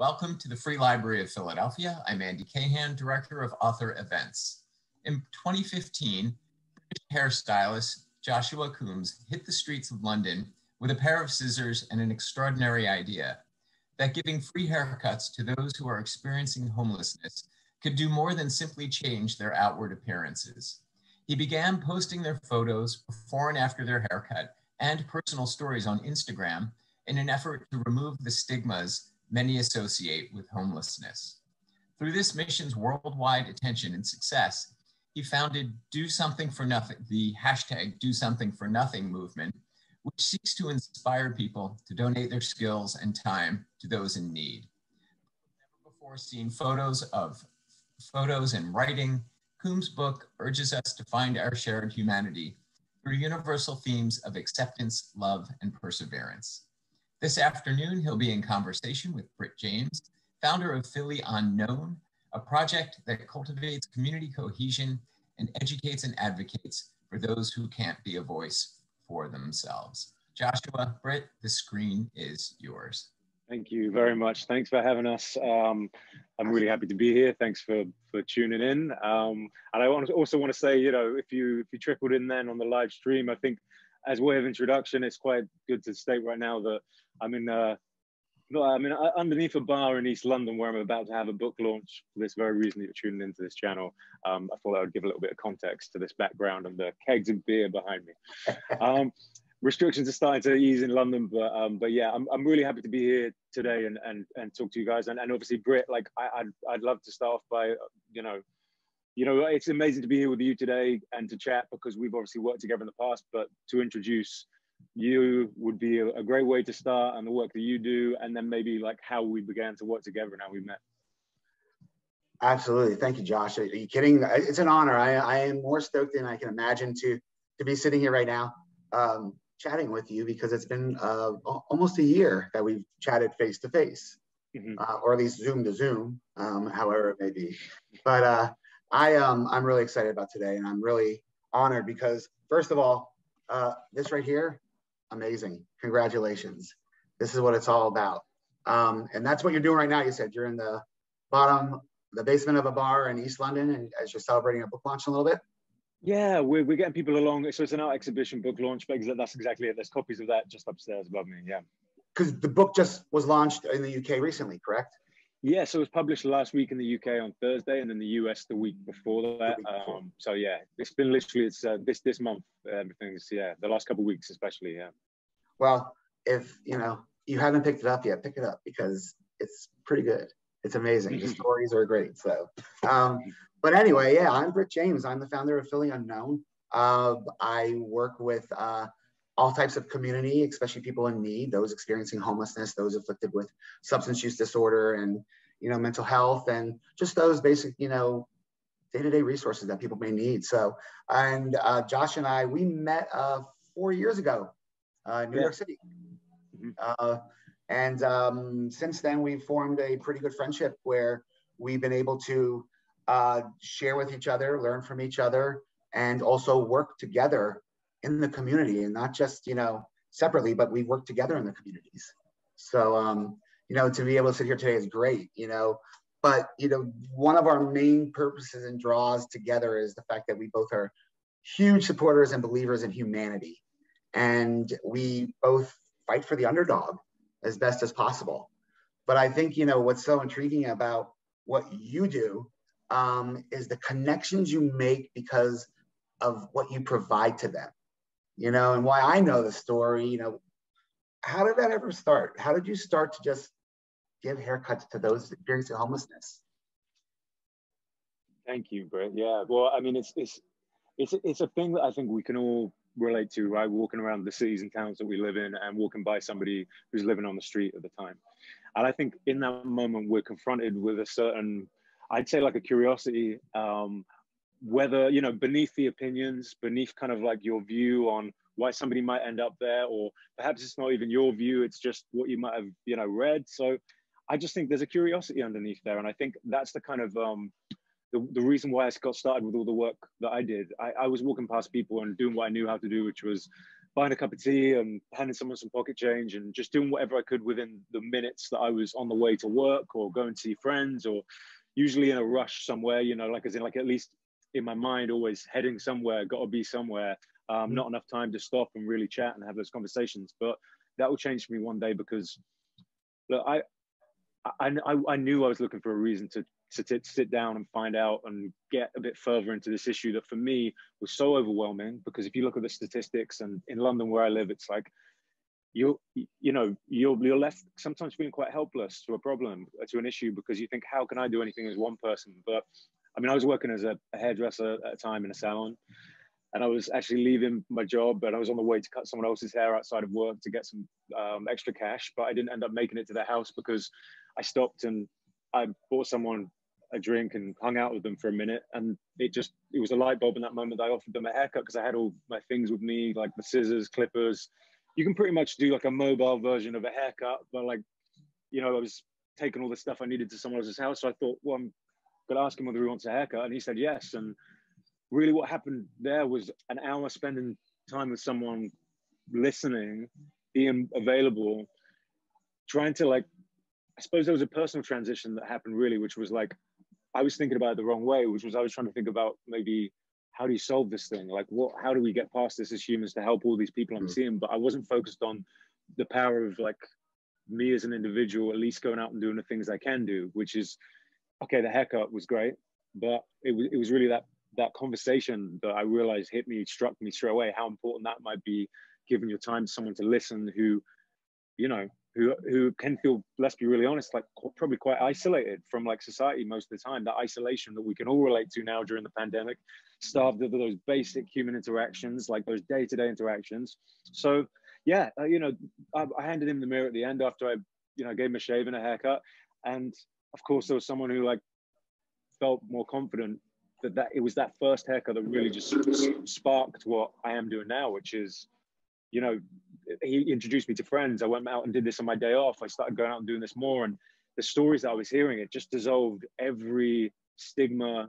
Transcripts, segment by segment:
Welcome to the Free Library of Philadelphia. I'm Andy Cahan, Director of Author Events. In 2015, British hairstylist Joshua Coombes hit the streets of London with a pair of scissors and an extraordinary idea that giving free haircuts to those who are experiencing homelessness could do more than simply change their outward appearances. He began posting their photos before and after their haircut and personal stories on Instagram in an effort to remove the stigmas many associate with homelessness. Through this mission's worldwide attention and success, he founded Do Something for Nothing, the hashtag Do Something for Nothing movement, which seeks to inspire people to donate their skills and time to those in need. Never before seen photos and writing, Coombes' book urges us to find our shared humanity through universal themes of acceptance, love, and perseverance. This afternoon, he'll be in conversation with Britt James, founder of Philly Unknown, a project that cultivates community cohesion and educates and advocates for those who can't be a voice for themselves. Joshua, Britt, the screen is yours. Thank you very much. Thanks for having us. I'm really happy to be here. Thanks for tuning in. And I also want to say, if you trickled in then on the live stream, I think as a way of introduction, it's quite good to state right now that I'm underneath a bar in East London where I'm about to have a book launch for this very reason you're tuning into this channel. I thought I would give a little bit of context to this background and the kegs of beer behind me. Restrictions are starting to ease in London, but yeah, I'm really happy to be here today and talk to you guys. And obviously, Britt, like I'd love to start off by, it's amazing to be here with you today and to chat because we've obviously worked together in the past, but to introduce you would be a great way to start and the work that you do, and then maybe like how we began to work together and how we met. Absolutely. Thank you, Josh. Are you kidding? It's an honor. I am more stoked than I can imagine to be sitting here right now. Chatting with you because it's been almost a year that we've chatted face to face, or at least Zoom to Zoom, however it may be. But I'm really excited about today, and I'm really honored because first of all, this right here, amazing. Congratulations. This is what it's all about, and that's what you're doing right now. You said you're in the basement of a bar in East London, and as you're celebrating a book launch a little bit. Yeah, we're getting people along. So it's an art exhibition book launch, but that's exactly it. There's copies of that just upstairs above me, yeah. Because the book just was launched in the UK recently, correct? Yeah, so it was published last week in the UK on Thursday and in the US the week before that. So yeah, it's been literally, this month, everything's, yeah, the last couple of weeks especially, yeah. Well, if, you haven't picked it up yet, pick it up because it's pretty good. It's amazing. The stories are great, so. But anyway, yeah, I'm Britt James. I'm the founder of Philly Unknown. I work with all types of community, especially people in need, those experiencing homelessness, those afflicted with substance use disorder and, mental health, and just those basic, day-to-day resources that people may need. So, and Josh and I, we met 4 years ago in New York City. And since then, we've formed a pretty good friendship where we've been able to share with each other, learn from each other, and also work together in the community, and not just, separately, but we work together in the communities. So, to be able to sit here today is great, but, one of our main purposes and draws together is the fact that we both are huge supporters and believers in humanity. And we both fight for the underdog as best as possible. But I think, what's so intriguing about what you do is the connections you make because of what you provide to them, and why I know the story, how did that ever start? How did you start to just give haircuts to those experiencing homelessness? Thank you, Britt. Yeah, well, I mean, it's a thing that I think we can all relate to, right? Walking around the cities and towns that we live in and walking by somebody who's living on the street at the time. And I think in that moment, we're confronted with a certain, I'd say like a curiosity, whether, beneath the opinions, beneath kind of like your view on why somebody might end up there, or perhaps it's not even your view, it's just what you might have, read. So I just think there's a curiosity underneath there. And I think that's the kind of, the reason why I got started with all the work that I did. I was walking past people and doing what I knew how to do, which was buying a cup of tea and handing someone some pocket change and just doing whatever I could within the minutes that I was on the way to work or going to see friends, or usually in a rush somewhere, you know, like as in like at least in my mind, always heading somewhere, got to be somewhere, not enough time to stop and really chat and have those conversations. But that will change for me one day, because look, I knew I was looking for a reason to sit down and find out and get a bit further into this issue that for me was so overwhelming. Because if you look at the statistics, and in London where I live, it's like you're left sometimes feeling quite helpless to a problem, to an issue, because you think, how can I do anything as one person? But I mean, I was working as a hairdresser at a time in a salon, and I was actually leaving my job, and I was on the way to cut someone else's hair outside of work to get some extra cash, but I didn't end up making it to their house because I stopped and I bought someone a drink and hung out with them for a minute. And it was a light bulb in that moment that I offered them a haircut, because I had all my things with me, like the scissors, clippers. You can pretty much do like a mobile version of a haircut, but like, you know, I was taking all the stuff I needed to someone else's house. So I thought, well, I'm gonna ask him whether he wants a haircut. And he said yes. And really what happened there was an hour spending time with someone, listening, being available, trying to like, I suppose there was a personal transition that happened really, which was like, I was thinking about it the wrong way, which was I was trying to think about maybe how do you solve this thing? Like how do we get past this as humans to help all these people I'm seeing? But I wasn't focused on the power of like me as an individual, at least going out and doing the things I can do, which is, okay, the haircut was great, but it was really that conversation that I realized struck me straight away, how important that might be, giving your time to someone to listen who, you know, who can feel, let's be really honest, like probably quite isolated from like society most of the time, that isolation that we can all relate to now during the pandemic, starved of those basic human interactions, like those day-to-day interactions. So yeah, you know, I handed him the mirror at the end after I, you know, gave him a shave and a haircut. And of course there was someone who like felt more confident that it was that first haircut that really just sparked what I am doing now, which is, you know, he introduced me to friends. I went out and did this on my day off. I started going out and doing this more. And the stories that I was hearing, it just dissolved every stigma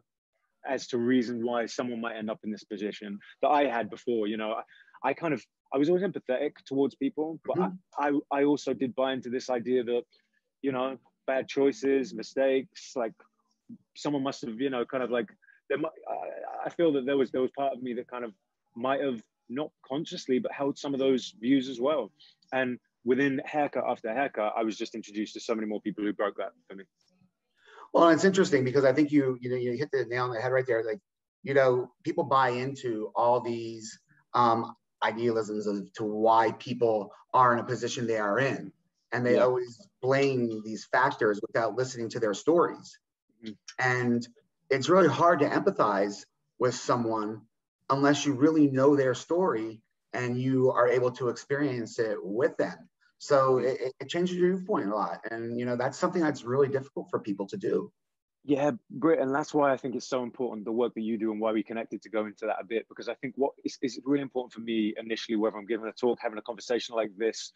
as to reason why someone might end up in this position that I had before. You know, I was always empathetic towards people, but I also did buy into this idea that, you know, bad choices, mistakes, like someone must have, you know, kind of like, I feel that there was part of me that kind of might have, not consciously, but held some of those views as well. And within haircut after haircut, I was just introduced to so many more people who broke that for me. Well, it's interesting because I think you hit the nail on the head right there. Like, you know, people buy into all these idealisms as to why people are in a position they are in. And they always blame these factors without listening to their stories. And it's really hard to empathize with someone unless you really know their story and you are able to experience it with them. So it changes your viewpoint a lot. And, you know, that's something that's really difficult for people to do. Yeah, Britt, and that's why I think it's so important, the work that you do, and why we connected, to go into that a bit, because I think what is really important for me initially, whether I'm giving a talk, having a conversation like this,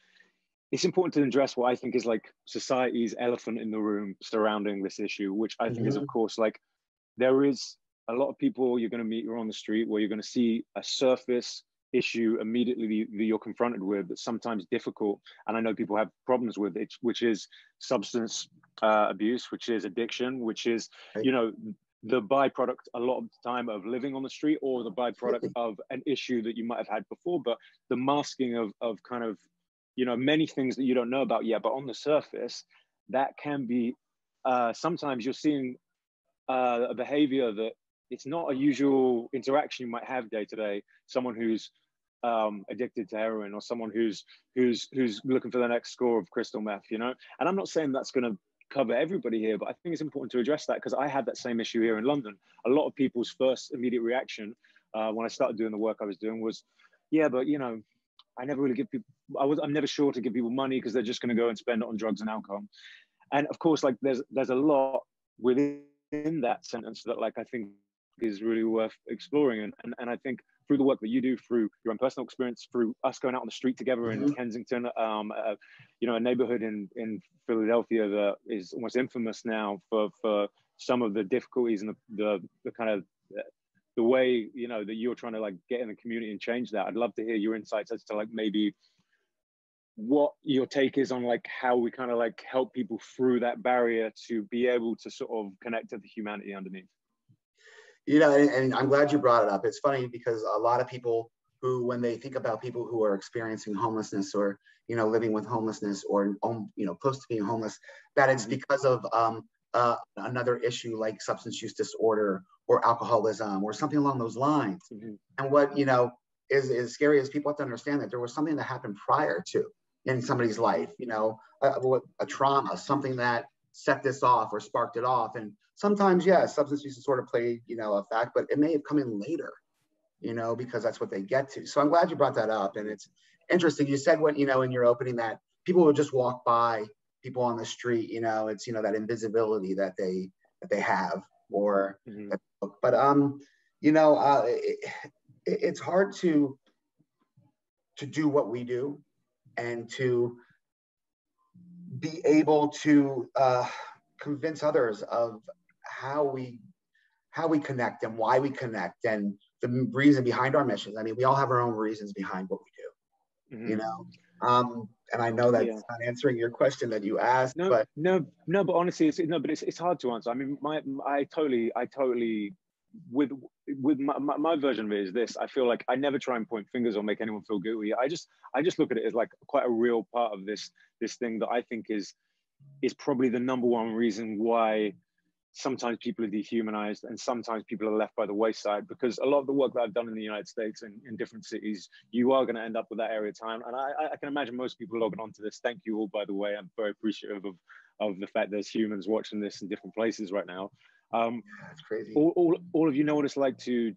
it's important to address what I think is like society's elephant in the room surrounding this issue, which I think is, of course, like there is a lot of people you're going to meet, you're on the street, where you're going to see a surface issue immediately that you're confronted with that's sometimes difficult. And I know people have problems with it, which is substance abuse, which is addiction, which is, you know, the byproduct a lot of the time of living on the street, or the byproduct of an issue that you might have had before. But the masking of kind of, you know, many things that you don't know about yet, but on the surface, that can be, sometimes you're seeing a behavior that it's not a usual interaction you might have day to day. Someone who's addicted to heroin, or someone who's looking for the next score of crystal meth, you know. And I'm not saying that's going to cover everybody here, but I think it's important to address that, because I had that same issue here in London. A lot of people's first immediate reaction when I started doing the work I was doing was, yeah, but you know, I never really give people, I'm never sure to give people money because they're just going to go and spend it on drugs and alcohol. And of course, like there's a lot within that sentence that, like, I think is really worth exploring. And I think through the work that you do, through your own personal experience, through us going out on the street together in Kensington, you know, a neighborhood in Philadelphia that is almost infamous now for some of the difficulties and the kind of the way, you know, that you're trying to like get in the community and change that. I'd love to hear your insights as to like maybe what your take is on like how we kind of like help people through that barrier to be able to sort of connect to the humanity underneath. You know, and I'm glad you brought it up. It's funny because a lot of people who, when they think about people who are experiencing homelessness or, you know, living with homelessness or, you know, close to being homeless, that it's because of another issue like substance use disorder or alcoholism or something along those lines. And what, you know, is scary is people have to understand that there was something that happened prior to in somebody's life, you know, a trauma, something that set this off or sparked it off. And sometimes, yeah, substance use sort of played, you know, a fact, but it may have come in later, you know, because that's what they get to. So I'm glad you brought that up. And it's interesting. You said what, you know, in your opening that people would just walk by people on the street, you know, it's, you know, that invisibility that they have or, but, you know, it's hard to do what we do and to be able to convince others of how we connect and why we connect and the reason behind our missions. I mean, we all have our own reasons behind what we do, you know? And I know that's not answering your question that you asked, but honestly, it's hard to answer. I mean, I totally with my version of it is this. I feel like I never try and point fingers or make anyone feel guilty. I just look at it as like quite a real part of this thing that I think is probably the number one reason why sometimes people are dehumanized and sometimes people are left by the wayside, because a lot of the work that I've done in the United States and in different cities, you are going to end up with that area of time. And I can imagine most people logging onto this. Thank you all, by the way. I'm very appreciative of the fact there's humans watching this in different places right now. That's crazy. All of you know what it's like to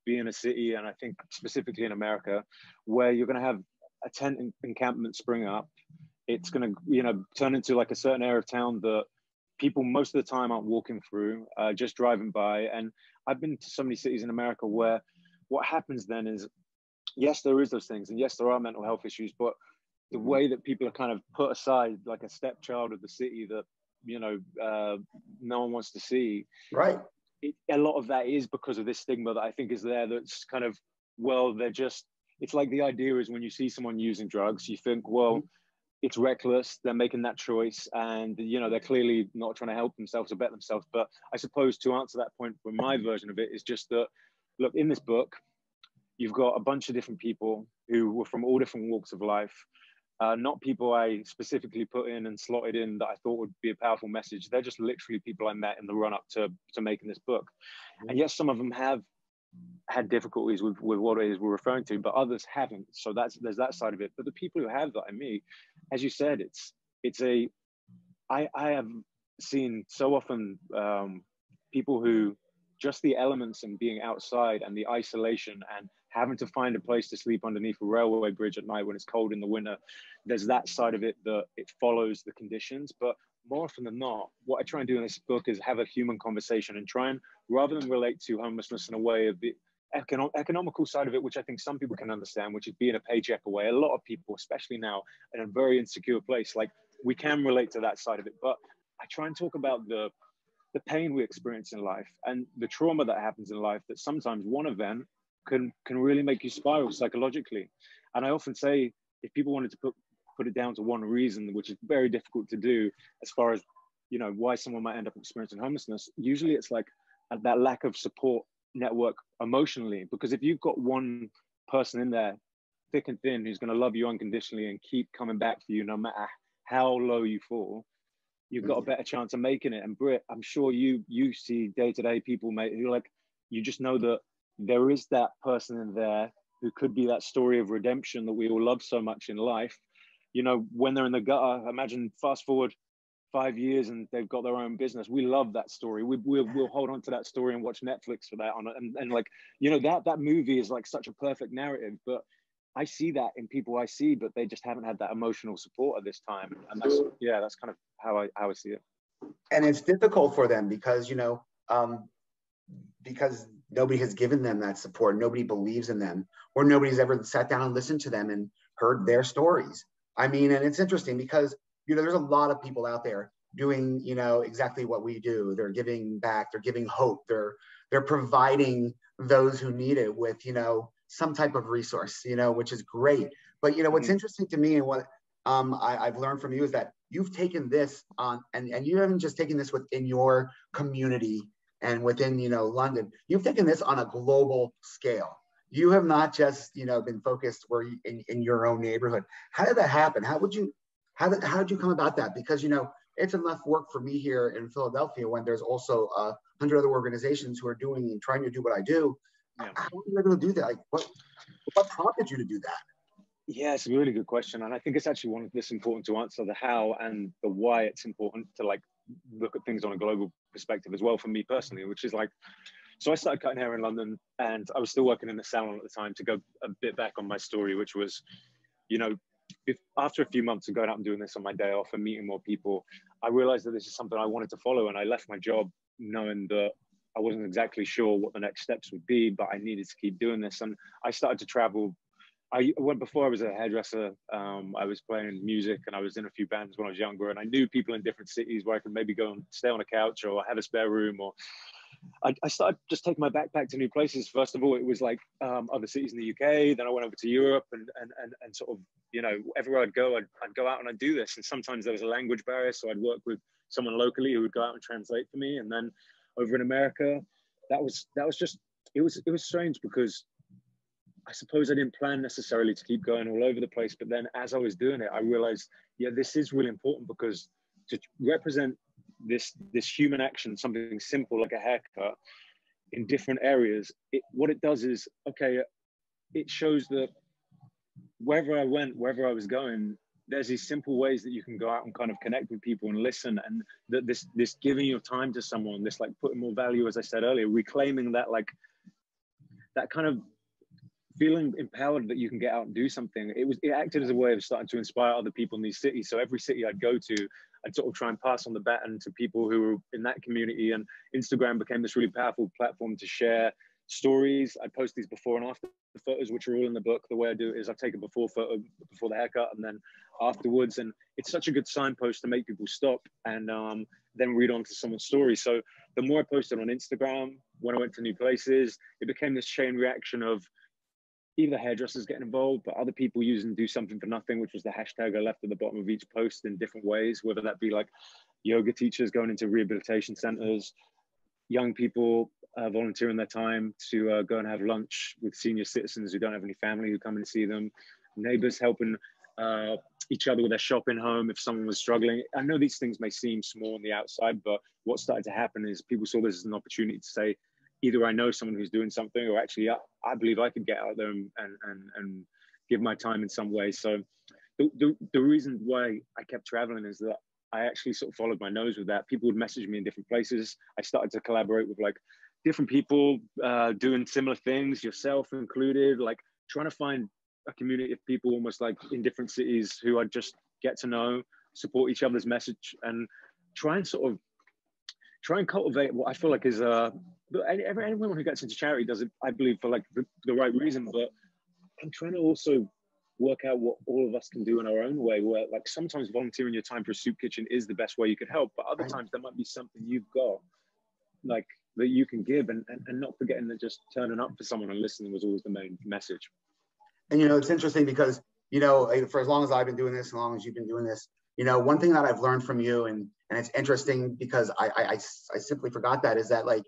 be in a city, and I think specifically in America, where you're going to have a tent encampment spring up. It's going to, you know, turn into like a certain area of town that people most of the time aren't walking through, just driving by. And I've been to so many cities in America where what happens then is, yes, there is those things, and yes, there are mental health issues, but the way that people are kind of put aside like a stepchild of the city that, you know, no one wants to see. Right. A lot of that is because of this stigma that I think is there. That's kind of, well, it's like the idea is when you see someone using drugs, you think, well, it's reckless. They're making that choice, and you know they're clearly not trying to help themselves or better themselves. But I suppose to answer that point, from my version of it, is just that, look, in this book, you've got a bunch of different people who were from all different walks of life. Not people I specifically put in and slotted in that I thought would be a powerful message. They're just literally people I met in the run up to making this book. And yes, some of them have had difficulties with what it is we're referring to, but others haven't. So there's that side of it. But the people who have that I meet, as you said, I have seen so often people who just the elements and being outside and the isolation and having to find a place to sleep underneath a railway bridge at night when it's cold in the winter, there's that side of it that it follows the conditions. But more often than not, what I try and do in this book is have a human conversation and try and, rather than relate to homelessness in a way of the economical side of it, which I think some people can understand, which is being a paycheck away. A lot of people, especially now in a very insecure place, like we can relate to that side of it. But I try and talk about the pain we experience in life and the trauma that happens in life, that sometimes one event can really make you spiral psychologically. And I often say, if people wanted to put it down to one reason, which is very difficult to do as far as, you know, why someone might end up experiencing homelessness, usually it's like that lack of support network emotionally. Because if you've got one person in there, thick and thin, who's going to love you unconditionally and keep coming back for you no matter how low you fall, you've got a better chance of making it. And Britt, I'm sure you see day-to-day people, mate, who like, you just know that there is that person in there who could be that story of redemption that we all love so much in life. You know, when they're in the gutter, imagine fast forward 5 years and they've got their own business. We love that story. We'll hold on to that story and watch Netflix for that. And like, you know, that movie is like such a perfect narrative, but I see that in people I see, but they just haven't had that emotional support at this time. And that's kind of how I see it. And it's difficult for them because, you know, because nobody has given them that support. Nobody believes in them, or nobody's ever sat down and listened to them and heard their stories. I mean, and it's interesting because, you know, there's a lot of people out there doing, you know, exactly what we do. They're giving back, they're giving hope, they're they're providing those who need it with, you know, some type of resource, you know, which is great. But, you know, what's interesting to me and what I've learned from you is that you've taken this on, and you haven't just taken this within your community and within, you know, London, you've taken this on a global scale. You have not just, you know, been focused where you, in your own neighborhood. How did that happen? How did you come about that? Because, you know, it's enough work for me here in Philadelphia when there's also 100 other organizations who are doing and trying to do what I do. Yeah. How were you able to do that? Like, what prompted you to do that? Yeah, it's a really good question. And I think it's actually one of this important to answer the how and the why it's important to like look at things on a global perspective as well for me personally, which is like, so I started cutting hair in London and I was still working in the salon at the time. To go a bit back on my story, which was, you know, after a few months of going out and doing this on my day off and meeting more people, I realized that this is something I wanted to follow. And I left my job knowing that I wasn't exactly sure what the next steps would be, but I needed to keep doing this. And I started to travel. Before I was a hairdresser, I was playing music and I was in a few bands when I was younger, and I knew people in different cities where I could maybe go and stay on a couch or have a spare room. Or I started just taking my backpack to new places. First of all, it was like other cities in the UK. Then I went over to Europe and sort of, you know, everywhere I'd go out and I'd do this. And sometimes there was a language barrier, so I'd work with someone locally who would go out and translate for me. And then over in America, that was just, it was strange because I suppose I didn't plan necessarily to keep going all over the place, but then as I was doing it, I realized, yeah, this is really important, because to represent this human action, something simple like a haircut in different areas, what it does is, okay, it shows that wherever I went, wherever I was going, there's these simple ways that you can go out and kind of connect with people and listen, and that this giving your time to someone, this like putting more value, as I said earlier, reclaiming that, like that kind of feeling empowered that you can get out and do something. It acted as a way of starting to inspire other people in these cities. So every city I'd go to, I'd sort of try and pass on the baton to people who were in that community. And Instagram became this really powerful platform to share stories. I post these before and after photos, which are all in the book. The way I do it is I take a before photo before the haircut and then afterwards. And it's such a good signpost to make people stop and then read on to someone's story. So the more I posted on Instagram, when I went to new places, it became this chain reaction of either hairdressers getting involved, but other people using Do Something for Nothing, which was the hashtag I left at the bottom of each post, in different ways, whether that be like yoga teachers going into rehabilitation centers, young people volunteering their time to go and have lunch with senior citizens who don't have any family who come and see them, neighbors helping each other with their shopping home if someone was struggling. I know these things may seem small on the outside, but what started to happen is people saw this as an opportunity to say, either I know someone who's doing something, or actually I believe I could get out there and give my time in some way. So the reason why I kept traveling is that I actually sort of followed my nose with that. People would message me in different places. I started to collaborate with like different people doing similar things, yourself included, like trying to find a community of people almost like in different cities who I'd just get to know, support each other's message, and try and cultivate what I feel like is anyone who gets into charity does it, I believe, for like the right reason. But I'm trying to also work out what all of us can do in our own way, where like sometimes volunteering your time for a soup kitchen is the best way you could help, but other times there might be something you've got like that you can give, and not forgetting that just turning up for someone and listening was always the main message. And, you know, it's interesting because, you know, for as long as I've been doing this, as long as you've been doing this, you know, one thing that I've learned from you, and it's interesting because I simply forgot that, is that, like,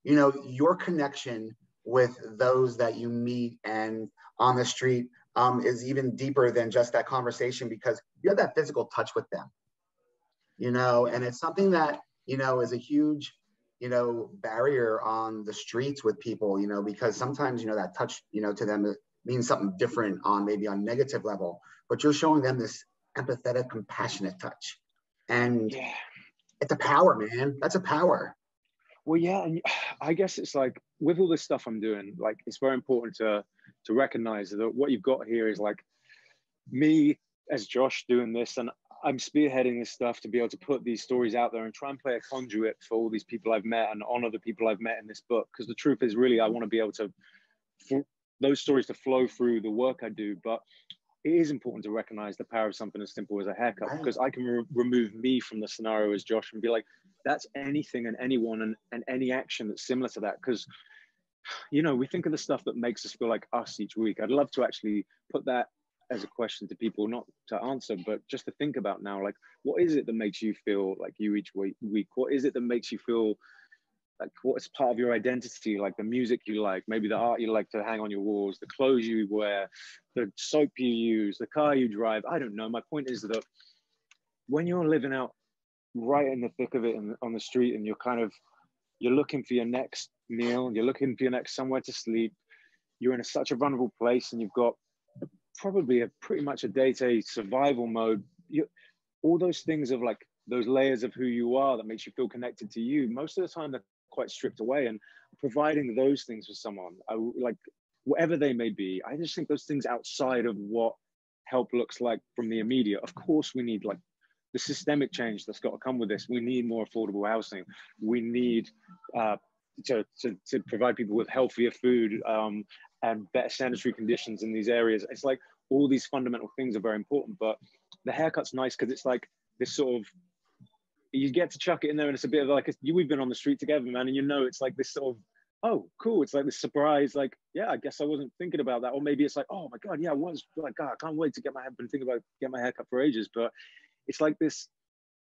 you know, your connection with those that you meet and on the street is even deeper than just that conversation, because you have that physical touch with them, you know, and it's something that, you know, is a huge, you know, barrier on the streets with people, you know, because sometimes, you know, that touch, you know, to them means something different on maybe on negative level, but you're showing them this empathetic, compassionate touch. And yeah, it's a power, man. That's a power. Well, yeah, and I guess it's like with all this stuff I'm doing, like it's very important to recognize that what you've got here is like me as Josh doing this, and I'm spearheading this stuff to be able to put these stories out there and try and play a conduit for all these people I've met and honor the people I've met in this book. Because the truth is, really, I want to be able to, for those stories to flow through the work I do. But it is important to recognize the power of something as simple as a haircut, because I can remove me from the scenario as Josh and be like, that's anything and anyone and any action that's similar to that. Because, you know, we think of the stuff that makes us feel like us each week. I'd love to actually put that as a question to people, not to answer, but just to think about now, like, what is it that makes you feel like you each week? What is it that makes you feel like, what is part of your identity? Like the music you like, maybe the art you like to hang on your walls, the clothes you wear, the soap you use, the car you drive. I don't know. My point is that when you're living out right in the thick of it and on the street, and you're looking for your next meal, you're looking for your next somewhere to sleep, you're in such a vulnerable place, and you've got probably pretty much a day-to-day survival mode. All those things of like those layers of who you are that makes you feel connected to you, most of the time they're quite stripped away. And providing those things for someone, like whatever they may be, I just think those things outside of what help looks like from the immediate. Of course, we need like the systemic change that's got to come with this. We need more affordable housing. We need to provide people with healthier food and better sanitary conditions in these areas. It's like all these fundamental things are very important, but the haircut's nice because it's like this sort of, you get to chuck it in there, and it's a bit of like, we've been on the street together, man, and you know, it's like this sort of, oh, cool. It's like this surprise, like, yeah, I guess I wasn't thinking about that. Or maybe it's like, oh my God, yeah, I was like, God, I can't wait to get my haircut for ages. But it's like this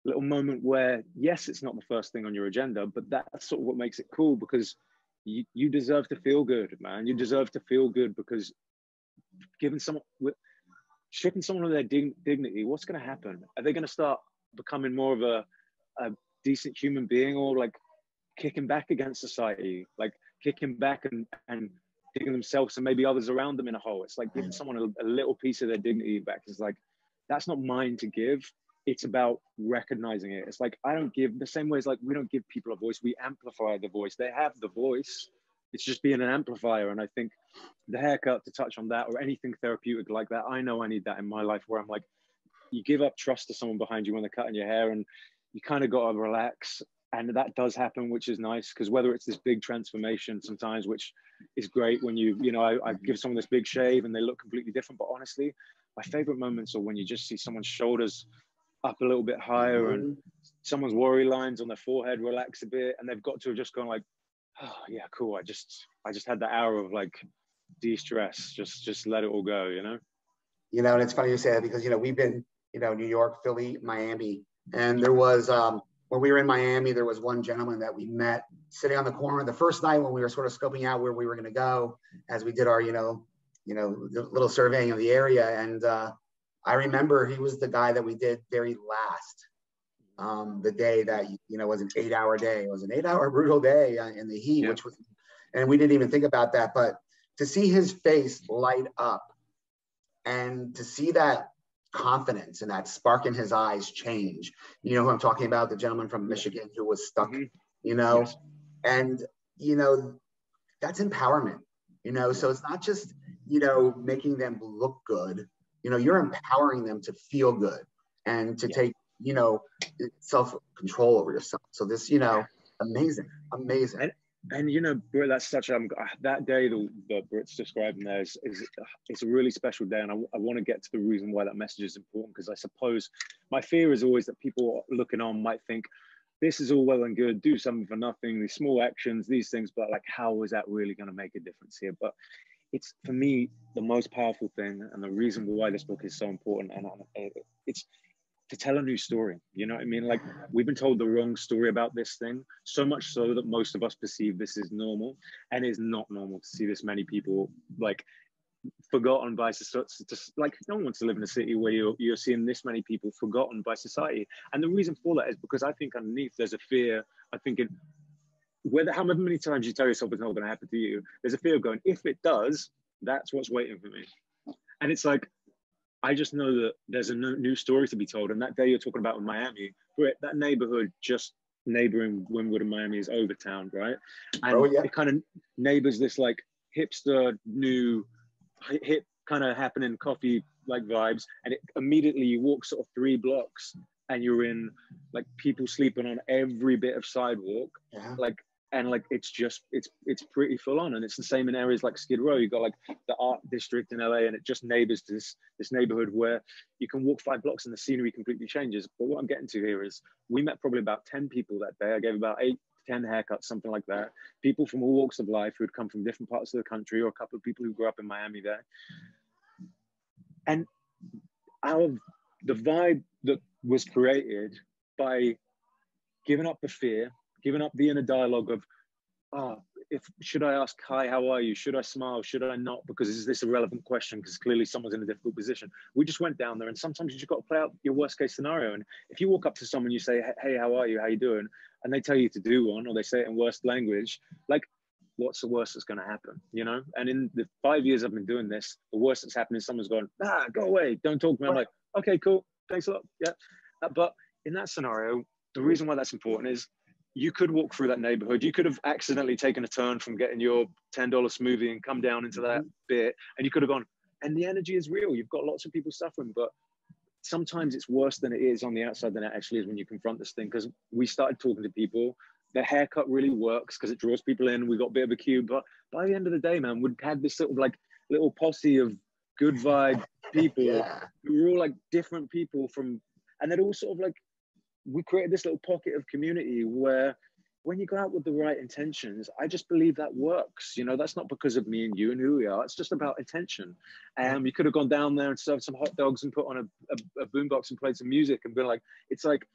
little moment where, yes, it's not the first thing on your agenda, but that's sort of what makes it cool, because you deserve to feel good, man. You deserve to feel good, because stripping someone of their dignity, what's going to happen? Are they going to start becoming more of a decent human being, or like kicking back against society, like kicking back and digging themselves and maybe others around them in a hole? It's like giving someone a little piece of their dignity back. Is like, that's not mine to give. It's about recognizing it. It's like, I don't give the same way as like, we don't give people a voice, we amplify the voice. They have the voice, it's just being an amplifier. And I think the haircut, to touch on that, or anything therapeutic like that, I know I need that in my life, where I'm like, you give up trust to someone behind you when they're cutting your hair, and you kind of got to relax. And that does happen, which is nice, because whether it's this big transformation sometimes, which is great when I give someone this big shave and they look completely different, but honestly, my favorite moments are when you just see someone's shoulders up a little bit higher, and someone's worry lines on their forehead relax a bit, and they've got to have just gone like, oh yeah, cool, I just had that hour of like de-stress, just let it all go, you know. And it's funny you say that, because we've been New York, Philly, Miami, and there was when we were in Miami, there was one gentleman that we met sitting on the corner the first night when we were sort of scoping out where we were going to go, as we did our little surveying of the area. And I remember he was the guy that we did very last, the day that was an 8-hour day. It was an 8-hour brutal day in the heat, which was, and we didn't even think about that. But to see his face light up, and to see that confidence and that spark in his eyes change, who I'm talking about, the gentleman from Michigan who was stuck, Yes. and that's empowerment, so it's not just making them look good, you're empowering them to feel good and to take self-control over yourself. So this amazing. And Britt, that's such that day that Britt's describing there is it's a really special day, and I want to get to the reason why that message is important, because I suppose my fear is always that people looking on might think, this is all well and good, do something for nothing, these small actions, these things, but like, how is that really going to make a difference here? But it's, for me, the most powerful thing, and the reason why this book is so important, and it's to tell a new story. You know what I mean? Like, we've been told the wrong story about this thing, so much so that most of us perceive this is normal, and it's not normal to see this many people like forgotten by society. Like, no one wants to live in a city where you're seeing this many people forgotten by society. And the reason for that is because I think underneath there's a fear. I think however many times you tell yourself it's not going to happen to you, there's a fear of going, if it does, that's what's waiting for me. And it's like, I just know that there's a new story to be told. And that day you're talking about in Miami, that neighborhood just neighboring Wynwood and Miami is Overtown, right? And it kind of neighbors this like hipster, new, hip kind of happening coffee like vibes. And immediately you walk sort of 3 blocks and you're in like people sleeping on every bit of sidewalk, like and like it's pretty full on. And it's the same in areas like Skid Row. You've got like the art district in LA, and it just neighbors to this neighborhood where you can walk 5 blocks and the scenery completely changes. But what I'm getting to here is we met probably about 10 people that day. I gave about 8 to 10 haircuts, something like that. People from all walks of life who had come from different parts of the country, or a couple of people who grew up in Miami there. And the vibe that was created by giving up the fear, giving up the inner dialogue of, should I ask, hi, how are you? Should I smile? Should I not? Because is this a relevant question? Because clearly someone's in a difficult position. We just went down there, and sometimes you just got to play out your worst case scenario. And if you walk up to someone, you say, hey, how are you? How you doing? And they tell you to do one, or they say it in worst language, like, what's the worst that's going to happen, you know? And in the 5 years I've been doing this, the worst that's happened is someone's gone, go away, don't talk to me. I'm like, okay, cool, thanks a lot, yeah. But in that scenario, the reason why that's important is you could walk through that neighborhood. You could have accidentally taken a turn from getting your $10 smoothie and come down into that bit, and you could have gone, and the energy is real. You've got lots of people suffering, but sometimes it's worse than it is on the outside than it actually is when you confront this thing. Because we started talking to people. The haircut really works because it draws people in. We got a bit of a queue, but by the end of the day, man, we had this sort of like little posse of good vibe people who were all like different people from, and they'd all sort of like, we created this little pocket of community where when you go out with the right intentions, I just believe that works. You know, that's not because of me and you and who we are. It's just about intention. You could have gone down there and served some hot dogs and put on a boombox and played some music and been like, it's like,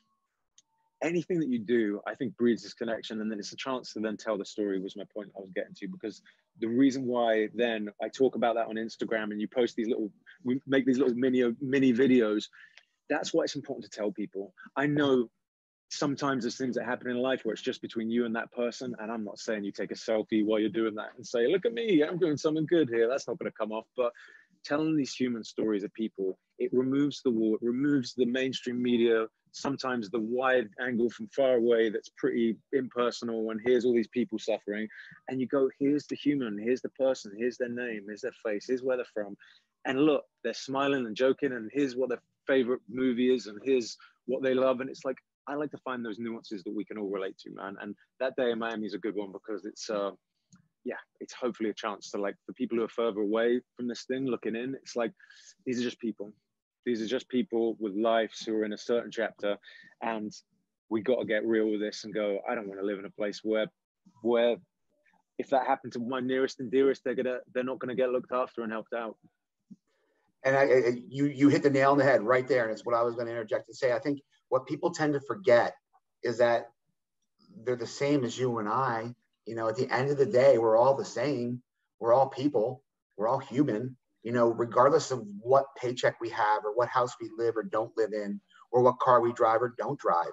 anything that you do, I think breeds this connection, and then it's a chance to then tell the story, was my point I was getting to. Because the reason why then I talk about that on Instagram, and you post these little, we make these little mini videos, that's why it's important to tell people. I know sometimes there's things that happen in life where it's just between you and that person, and I'm not saying you take a selfie while you're doing that and say, look at me, I'm doing something good here. That's not going to come off. But telling these human stories of people, it removes the wall, it removes the mainstream media, sometimes the wide angle from far away that's pretty impersonal, and here's all these people suffering, and you go, here's the human, here's the person, here's their name, here's their face, here's where they're from, and look, they're smiling and joking, and here's what their favorite movie is, and here's what they love. And it's like, I like to find those nuances that we can all relate to, man. And that day in Miami is a good one, because it's it's hopefully a chance to, like, for people who are further away from this thing looking in, it's like, these are just people. These are just people with lives who are in a certain chapter, and we got to get real with this and go, I don't want to live in a place where if that happened to my nearest and dearest, they're not gonna get looked after and helped out. And you hit the nail on the head right there, and it's what I was going to interject and say. I think what people tend to forget is that they're the same as you and I. You know, at the end of the day, we're all the same. We're all people. We're all human. You know, regardless of what paycheck we have, or what house we live or don't live in, or what car we drive or don't drive.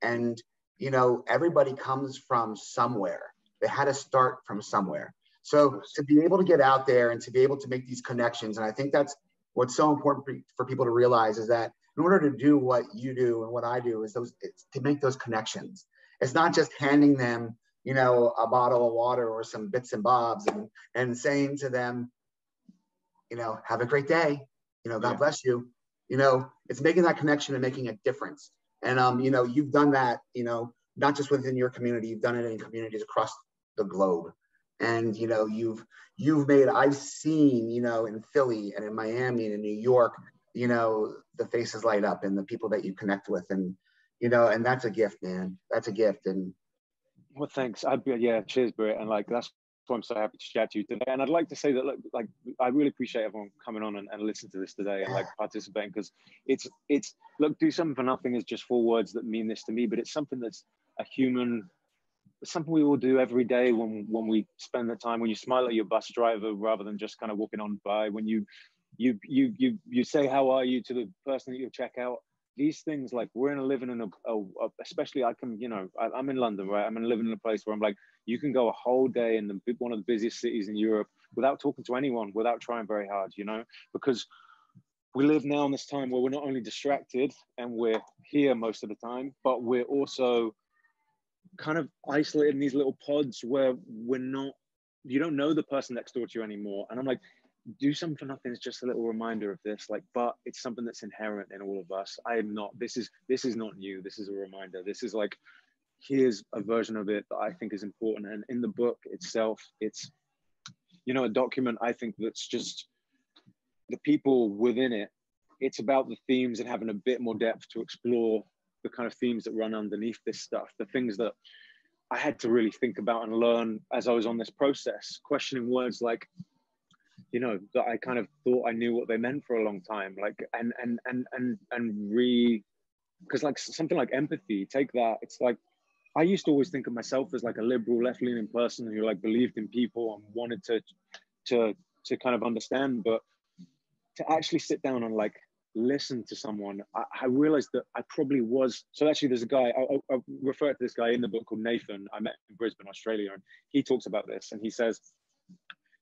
And, you know, everybody comes from somewhere. They had to start from somewhere. So to be able to get out there and to be able to make these connections, and I think that's what's so important for people to realize, is that in order to do what you do and what I do, it's to make those connections. It's not just handing them, you know, a bottle of water or some bits and bobs and saying to them, you know, have a great day, you know, God bless you. You know, it's making that connection and making a difference. And, you know, you've done that, you know, not just within your community, you've done it in communities across the globe. And, you know, I've seen, you know, in Philly and in Miami and in New York, you know, the faces light up and the people that you connect with, and, you know, and that's a gift, man. That's a gift. And well, thanks. Cheers, Britt. And like, that's why I'm so happy to chat to you today. And I'd like to say that, look, like, I really appreciate everyone coming on and listening to this today and like participating, because it's look, do something for nothing is just 4 words that mean this to me, but it's something that's a human. It's something we all do every day when we spend the time, when you smile at your bus driver rather than just kind of walking on by, when you say how are you to the person that you check out. These things, like, we're living in especially I'm in London, right? I'm living in a place where I'm like, you can go a whole day in one of the busiest cities in Europe without talking to anyone, without trying very hard, you know, because we live now in this time where we're not only distracted and we're here most of the time, but we're also kind of isolated in these little pods where you don't know the person next door to you anymore. And I'm like, do something for nothing is just a little reminder of this, like, but it's something that's inherent in all of us. This is not new. This is a reminder. This is like, here's a version of it that I think is important. And in the book itself, it's, you know, a document, I think, that's just the people within it. It's about the themes and having a bit more depth to explore the kind of themes that run underneath this stuff, the things that I had to really think about and learn as I was on this process, questioning words like, you know, that I kind of thought I knew what they meant for a long time, like, because like something like empathy, take that, it's like, I used to always think of myself as like a liberal, left-leaning person who like believed in people and wanted to kind of understand, but to actually sit down and like listen to someone, I realized that I probably was. So actually there's a guy, I refer to this guy in the book called Nathan. I met in Brisbane, Australia, and he talks about this, and he says,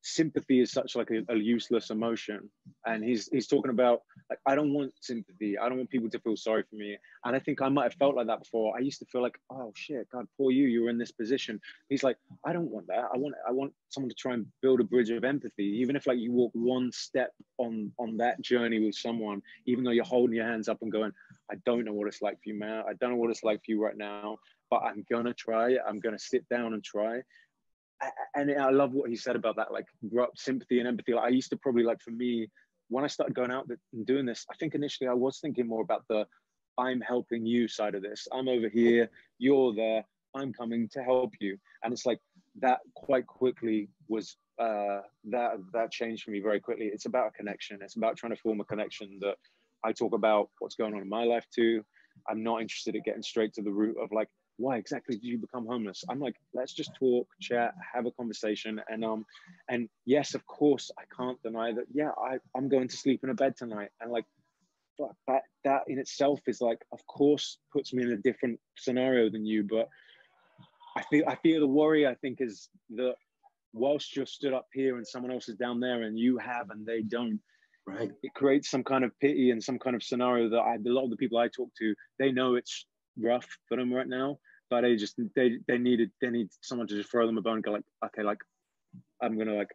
sympathy is such like a useless emotion. And he's talking about, like, I don't want sympathy. I don't want people to feel sorry for me. And I think I might have felt like that before. I used to feel like, oh shit, God, poor you, you were in this position. He's like, I don't want that. I want someone to try and build a bridge of empathy. Even if like you walk one step on that journey with someone, even though you're holding your hands up and going, I don't know what it's like for you, man. I don't know what it's like for you right now, but I'm gonna try. I'm gonna sit down and try. And I love what he said about that, like sympathy and empathy. Like I used to probably, like for me, when I started going out and doing this, I think initially I was thinking more about the I'm helping you side of this. I'm over here, you're there, I'm coming to help you. And it's like that quite quickly was, that changed for me very quickly. It's about a connection. It's about trying to form a connection that I talk about what's going on in my life too. I'm not interested in getting straight to the root of like, why exactly did you become homeless? I'm like, let's just talk, chat, have a conversation. And yes, of course, I can't deny that. Yeah, I'm going to sleep in a bed tonight. And like, fuck, that in itself is like, of course, puts me in a different scenario than you. But I feel the worry, I think, is that whilst you're stood up here and someone else is down there and you have and they don't, right? It creates some kind of pity and some kind of scenario that a lot of the people I talk to, they know it's rough for them right now, but they need someone to just throw them a bone and go like, okay, like I'm gonna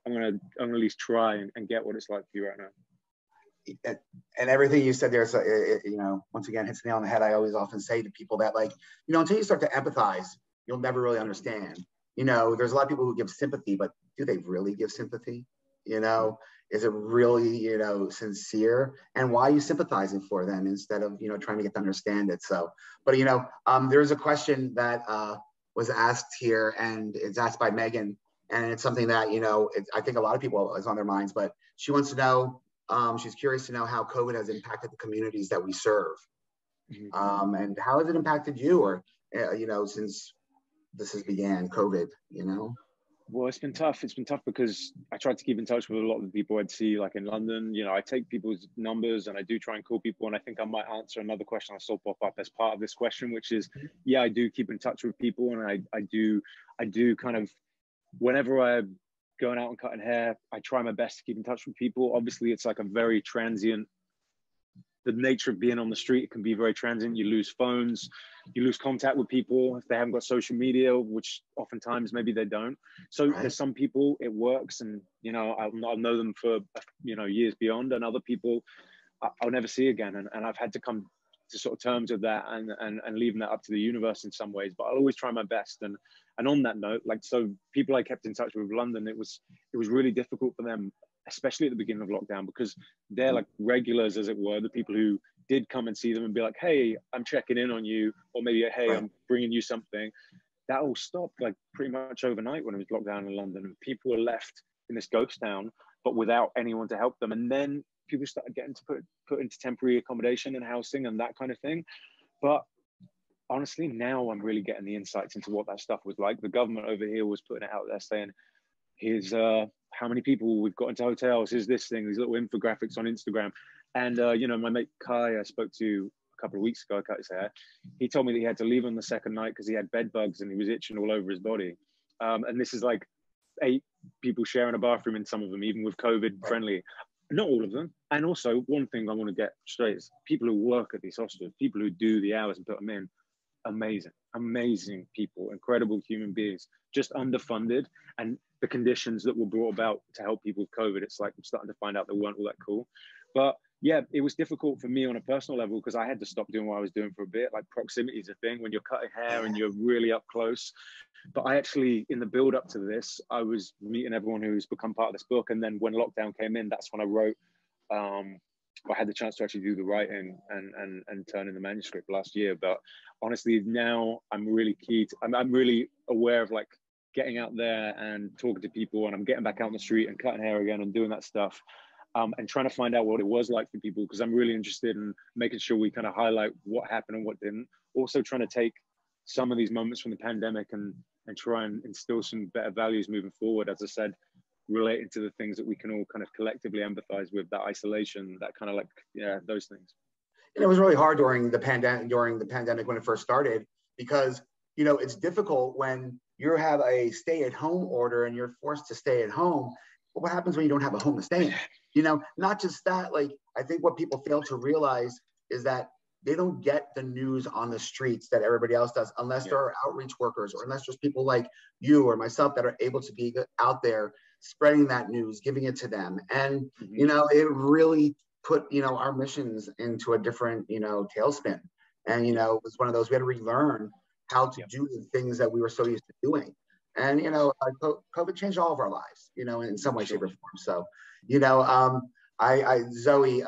at least try and get what it's like for you right now. And everything you said there, so you know, once again, hits the nail on the head. I always often say to people that, like, you know, until you start to empathize, you'll never really understand. You know, there's a lot of people who give sympathy, but do they really give sympathy? You know, is it really, you know, sincere? And why are you sympathizing for them instead of, you know, trying to get to understand it? So, but, you know, there's a question that was asked here, and it's asked by Megan. And it's something that, you know, I think a lot of people is on their minds, but she wants to know, she's curious to know how COVID has impacted the communities that we serve. Mm-hmm. And how has it impacted you, or, you know, since this has began, COVID, you know? Well, it's been tough. It's been tough because I tried to keep in touch with a lot of the people I'd see, like in London. You know, I take people's numbers and I do try and call people. And I think I might answer another question I saw pop up as part of this question, which is, yeah, I do keep in touch with people. And I do kind of, whenever I'm going out and cutting hair, I try my best to keep in touch with people. Obviously, it's like a very transient, the nature of being on the street, it can be very transient. You lose phones, you lose contact with people if they haven't got social media, which oftentimes maybe they don't. So there's some people it works, and you know, I'll know them for, you know, years beyond, and other people I'll never see again. And I've had to come to sort of terms with that and leaving that up to the universe in some ways. But I'll always try my best. And on that note, like, so people I kept in touch with London, it was really difficult for them, especially at the beginning of lockdown, because they're like regulars, as it were, the people who did come and see them and be like, hey, I'm checking in on you, or maybe, hey, I'm bringing you something. That all stopped like pretty much overnight when it was locked down in London, and people were left in this ghost town, but without anyone to help them. And then people started getting to put into temporary accommodation and housing and that kind of thing. But honestly, now I'm really getting the insights into what that stuff was like. The government over here was putting it out there saying, here's how many people we've got into hotels, here's this thing, these little infographics on Instagram. And, you know, my mate Kai, I spoke to a couple of weeks ago, cut his hair. He told me that he had to leave on the second night because he had bed bugs and he was itching all over his body. And this is like 8 people sharing a bathroom in some of them, even with COVID friendly. Not all of them. And also, one thing I want to get straight is people who work at these hostels, people who do the hours and put them in, amazing people, incredible human beings, just underfunded. And the conditions that were brought about to help people with COVID, it's like I'm starting to find out they weren't all that cool. But yeah, it was difficult for me on a personal level because I had to stop doing what I was doing for a bit. Like proximity is a thing when you're cutting hair and you're really up close. But I actually, in the build up to this, I was meeting everyone who's become part of this book. And then when lockdown came in, that's when I wrote, I had the chance to actually do the writing and turn in the manuscript last year. But honestly, now I'm really I'm really aware of like getting out there and talking to people, and I'm getting back out on the street and cutting hair again and doing that stuff. And trying to find out what it was like for people, because I'm really interested in making sure we kind of highlight what happened and what didn't. Also trying to take some of these moments from the pandemic and try and instill some better values moving forward, as I said, relating to the things that we can all kind of collectively empathize with, that isolation, that kind of like, yeah, those things. And it was really hard during the pandemic when it first started, because, you know, it's difficult when you have a stay-at-home order and you're forced to stay at home. But what happens when you don't have a home to stay in? You know, not just that, like, I think what people fail to realize is that they don't get the news on the streets that everybody else does, unless there are outreach workers, or unless there's people like you or myself that are able to be out there spreading that news, giving it to them. And, you know, it really put, you know, our missions into a different, you know, tailspin. And, you know, it was one of those, we had to relearn how to do the things that we were so used to doing. And, you know, COVID changed all of our lives, you know, in some way, shape, or form. So, you know, Zoe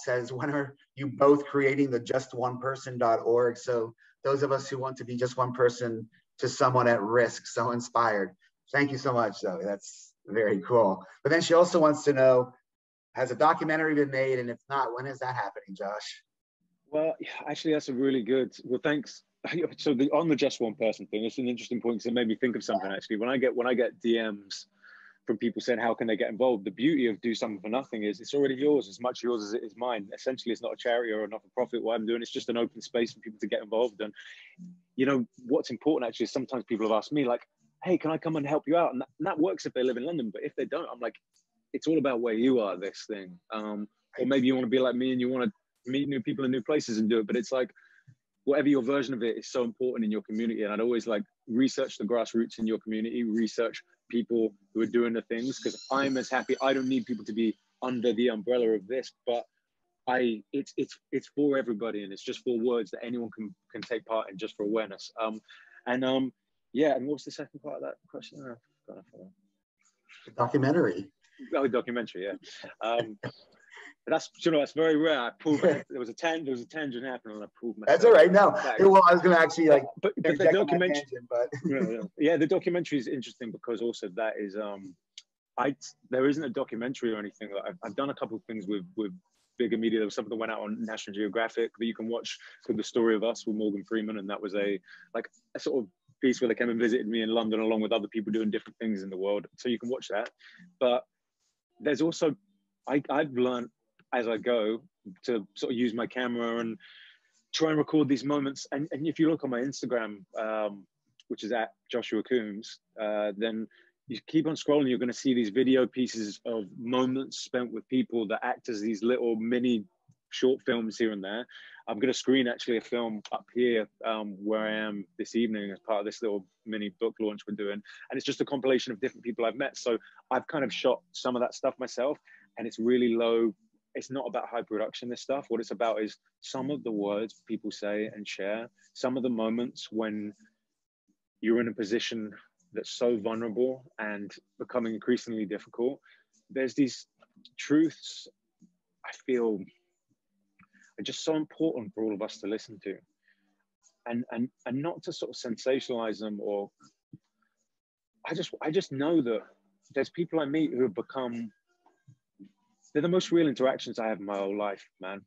says, when are you both creating the justoneperson.org? So those of us who want to be just one person to someone at risk, so inspired. Thank you so much, Zoe. That's very cool. But then she also wants to know, has a documentary been made? And if not, when is that happening, Josh? Well, actually, that's a really good, well, thanks. So on the just one person thing, it's an interesting point because it made me think of something actually. When I get DMs from people saying how can they get involved, the beauty of Do Something for Nothing is it's already yours, as much yours as it is mine. Essentially, it's not a charity or a not-for-profit. What I'm doing, it's just an open space for people to get involved. And you know what's important actually is sometimes people have asked me like, hey, can I come and help you out? And that works if they live in London, but if they don't, I'm like, it's all about where you are, this thing. Or maybe you want to be like me and you want to meet new people in new places and do it, but it's like, whatever your version of it is so important in your community. And I'd always like research the grassroots in your community, research people who are doing the things, because I'm as happy. I don't need people to be under the umbrella of this, but it's for everybody, and it's just for words that anyone can take part in, just for awareness. Yeah, and what was the second part of that question? The documentary. Oh, documentary, yeah. That's, you know, that's very rare. I pulled back. There was a tangent happening, and I pulled myself. That's all right. No, well, I was going to actually like, but the documentary, yeah, the documentary is interesting because also that is, there isn't a documentary or anything. I've done a couple of things with bigger media. There was something that went out on National Geographic that you can watch called The Story of Us with Morgan Freeman, and that was a sort of piece where they came and visited me in London along with other people doing different things in the world. So you can watch that. But there's also, I've learned as I go to sort of use my camera and try and record these moments. And if you look on my Instagram, which is at Joshua Coombes, then you keep on scrolling, you're going to see these video pieces of moments spent with people that act as these little mini short films here and there. I'm going to screen actually a film up here where I am this evening as part of this little mini book launch we're doing. And it's just a compilation of different people I've met. So I've kind of shot some of that stuff myself, and it's really low. It's not about high production, this stuff. What it's about is some of the words people say and share, some of the moments when you're in a position that's so vulnerable and becoming increasingly difficult. There's these truths I feel are just so important for all of us to listen to, and not to sort of sensationalize them. Or I just know that there's people I meet who have become, they're the most real interactions I have in my whole life, man.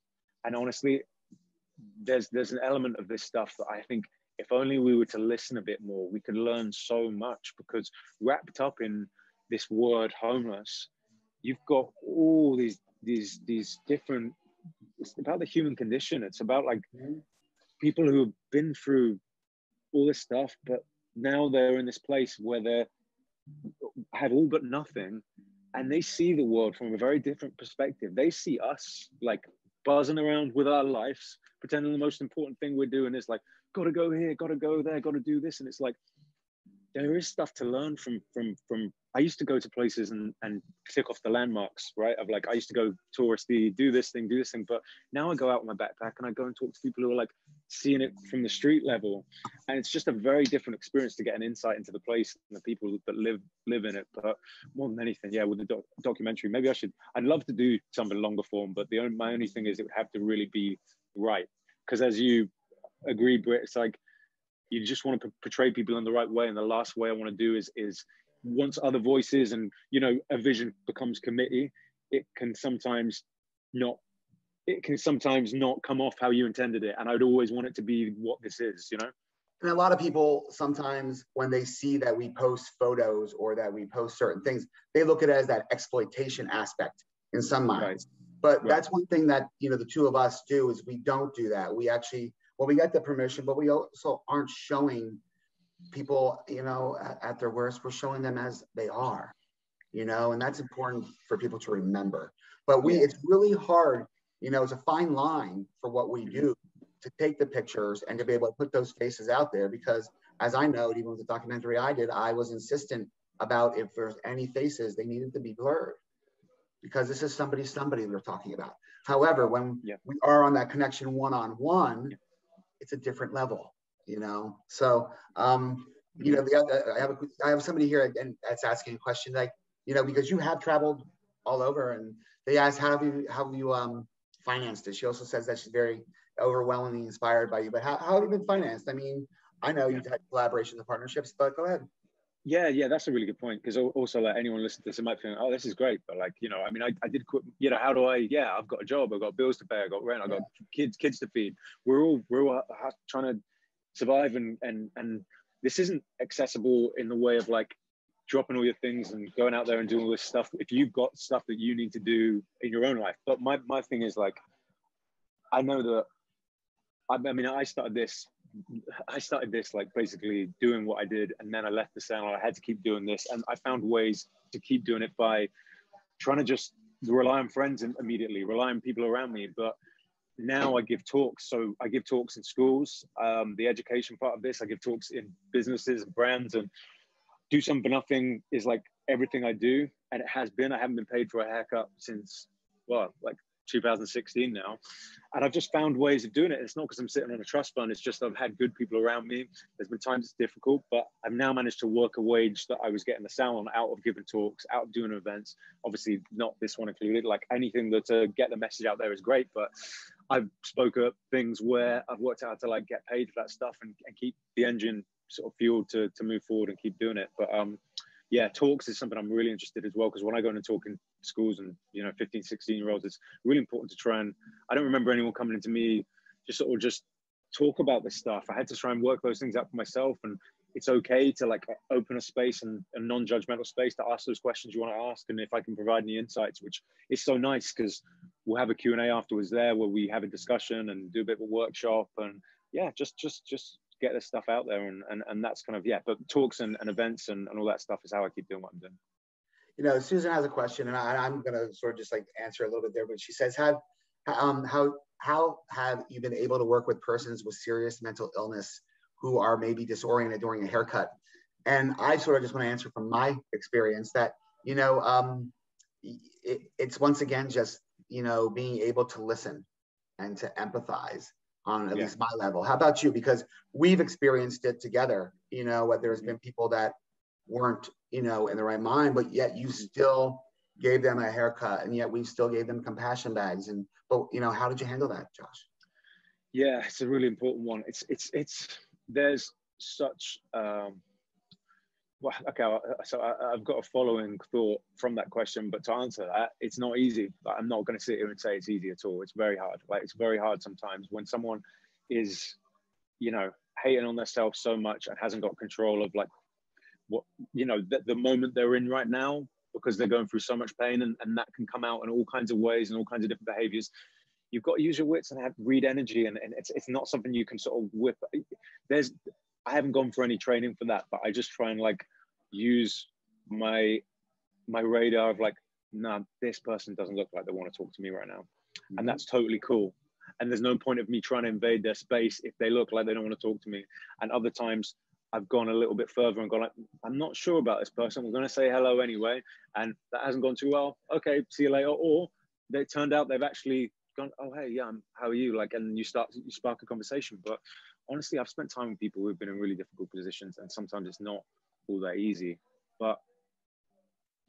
And honestly, there's an element of this stuff that I think if only we were to listen a bit more, we could learn so much, because wrapped up in this word homeless, you've got all these different, it's about the human condition. It's about like people who have been through all this stuff, but now they're in this place where they have all but nothing, and they see the world from a very different perspective. They see us like buzzing around with our lives, pretending the most important thing we're doing is like, got to go here, got to go there, got to do this. And it's like, there is stuff to learn from I used to go to places and tick off the landmarks, right? Of like, I used to go touristy, do this thing, but now I go out with my backpack and I go and talk to people who are like seeing it from the street level. And it's just a very different experience to get an insight into the place and the people that live in it. But more than anything, yeah, with the documentary, maybe I'd love to do something longer form, but my only thing is it would have to really be right. Because as you agree, Britt, it's like, you just want to portray people in the right way. And the last way I want to do is once other voices and, you know, a vision becomes committee, it can sometimes not come off how you intended it. And I'd always want it to be what this is, you know? And a lot of people sometimes when they see that we post photos or that we post certain things, they look at it as that exploitation aspect in some minds. Right. But that's one thing that, you know, the two of us do is we don't do that. We actually, well, we got the permission, but we also aren't showing people, you know, at their worst. We're showing them as they are, you know, and that's important for people to remember. But it's really hard, you know, it's a fine line for what we do to take the pictures and to be able to put those faces out there, because as I know, even with the documentary I did, I was insistent about if there's any faces, they needed to be blurred because this is somebody we're talking about. However, when we are on that connection one-on-one, it's a different level, you know? So, you know, I have somebody here and that's asking a question like, you know, because you have traveled all over and they asked, how have you financed it? She also says that she's very overwhelmingly inspired by you, but how have you been financed? I mean, I know you've had collaborations and partnerships, but go ahead. Yeah, that's a really good point. Because also, like, anyone listening to this, it might think, oh, this is great. But like, you know, I mean, I did quit, you know, how do I, I've got a job, I've got bills to pay, I've got rent, I've got kids to feed. We're all trying to survive and this isn't accessible in the way of like dropping all your things and going out there and doing all this stuff if you've got stuff that you need to do in your own life. But my thing is like, I know that, I mean, I started this like basically doing what I did, and then I left the channel. I had to keep doing this, and I found ways to keep doing it by trying to just rely on friends and immediately rely on people around me. But now I give talks. So I give talks in schools, the education part of this, I give talks in businesses and brands, and do something for nothing is like everything I do. And it has been, I haven't been paid for a haircut since, well, like 2016 now. And I've just found ways of doing it. It's not because I'm sitting on a trust fund. It's just I've had good people around me. There's been times it's difficult, but I've now managed to work a wage that I was getting the salon out of giving talks, out of doing events. Obviously not this one included, like anything that to get the message out there is great, but I've spoke at things where I've worked out to like get paid for that stuff and keep the engine sort of fueled to move forward and keep doing it. But yeah, talks is something I'm really interested in as well, because when I go in and talk in schools and, you know, 15, 16-year-olds, it's really important to try and, I don't remember anyone coming into me just talk about this stuff. I had to try and work those things out for myself, and it's okay to like open a space and a non-judgmental space to ask those questions you want to ask. And if I can provide any insights, which is so nice, because we'll have a Q&A afterwards there where we have a discussion and do a bit of a workshop, and yeah, just get this stuff out there, and that's kind of, but talks and events and all that stuff is how I keep doing what I'm doing. You know, Susan has a question, and I'm going to sort of just like answer a little bit there, but she says, how have you been able to work with persons with serious mental illness who are maybe disoriented during a haircut? And I sort of just want to answer from my experience that, you know, it's once again just, you know, being able to listen and to empathize on at least my level. How about you? Because we've experienced it together, you know, where there's been people that weren't, you know, in the right mind, but yet you still gave them a haircut, and yet we still gave them compassion bags. But you know, how did you handle that, Josh? Yeah, it's a really important one. There's such well, okay, so I've got a following thought from that question, but to answer that, it's not easy. Like, I'm not going to sit here and say it's easy at all. It's very hard. Like, it's very hard sometimes when someone is, you know, hating on themselves so much and hasn't got control of like what, you know, the moment they're in right now, because they're going through so much pain, and that can come out in all kinds of ways and all kinds of different behaviors. You've got to use your wits and read energy, and it's not something you can sort of whip. I haven't gone for any training for that, but I just try and like use my radar of like, nah, this person doesn't look like they want to talk to me right now. Mm-hmm. And that's totally cool. And there's no point of me trying to invade their space if they look like they don't want to talk to me. And other times I've gone a little bit further and gone like, I'm not sure about this person. We're going to say hello anyway. And that hasn't gone too well. Okay, see you later. Or they turned out they've actually gone, oh, hey, yeah, how are you? Like, and you spark a conversation. But honestly, I've spent time with people who've been in really difficult positions, and sometimes it's not all that easy. But,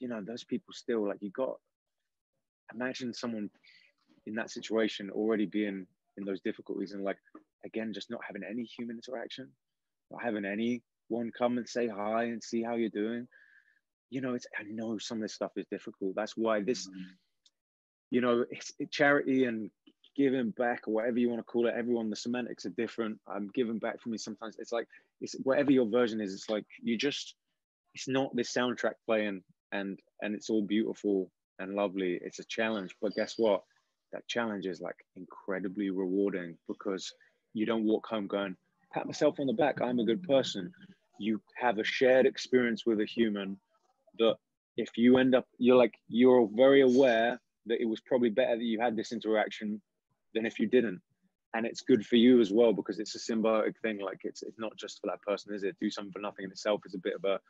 you know, those people still, like, you got, imagine someone in that situation already being in those difficulties and, like, again, just not having any human interaction, not having anyone come and say hi and see how you're doing. You know, I know some of this stuff is difficult. That's why this, you know, it's charity and giving back, or whatever you want to call it. Everyone, the semantics are different. Giving back for me sometimes. It's like, it's whatever your version is. It's like it's not this soundtrack playing and it's all beautiful and lovely. It's a challenge, but guess what? That challenge is like incredibly rewarding, because you don't walk home going, pat myself on the back, I'm a good person. You have a shared experience with a human that if you end up, you're very aware that it was probably better that you had this interaction than if you didn't. And it's good for you as well, because it's a symbiotic thing. Like, it's not just for that person, is it? Do something for nothing in itself is a bit of a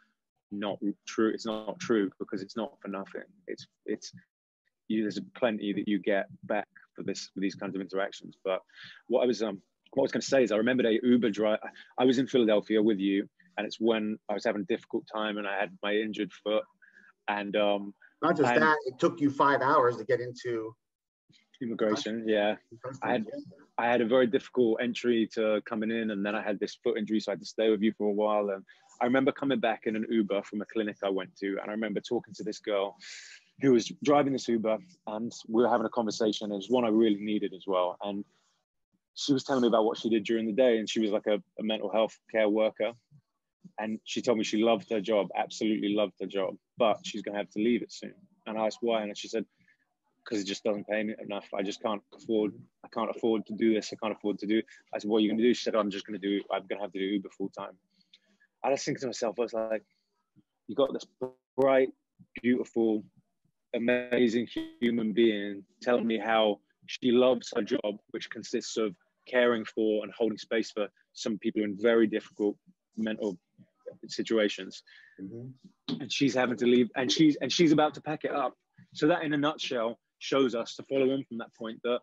not true. It's not true, because it's not for nothing. There's plenty that you get back for these kinds of interactions. But what I was going to say is, I remembered a Uber drive. I was in Philadelphia with you, and it's when I was having a difficult time and I had my injured foot. And not just that, it took you 5 hours to get into immigration. Yeah, I had a very difficult entry to coming in, and then I had this foot injury, so I had to stay with you for a while. And I remember coming back in an Uber from a clinic I went to, and I remember talking to this girl who was driving this Uber, and we were having a conversation. It was one I really needed as well. And she was telling me about what she did during the day, and she was like a mental health care worker. And she told me she loved her job, absolutely loved her job, but she's going to have to leave it soon. And I asked why, and she said, because it just doesn't pay me enough. I can't afford to do this. I can't afford to do. I said, what are you going to do? She said, I'm going to have to do Uber full time. I was thinking to myself, I was like, you got this bright, beautiful, amazing human being telling me how she loves her job, which consists of caring for and holding space for some people in very difficult mental situations. And she's having to leave, and she's about to pack it up. So that, in a nutshell, shows us, to follow on from that point, that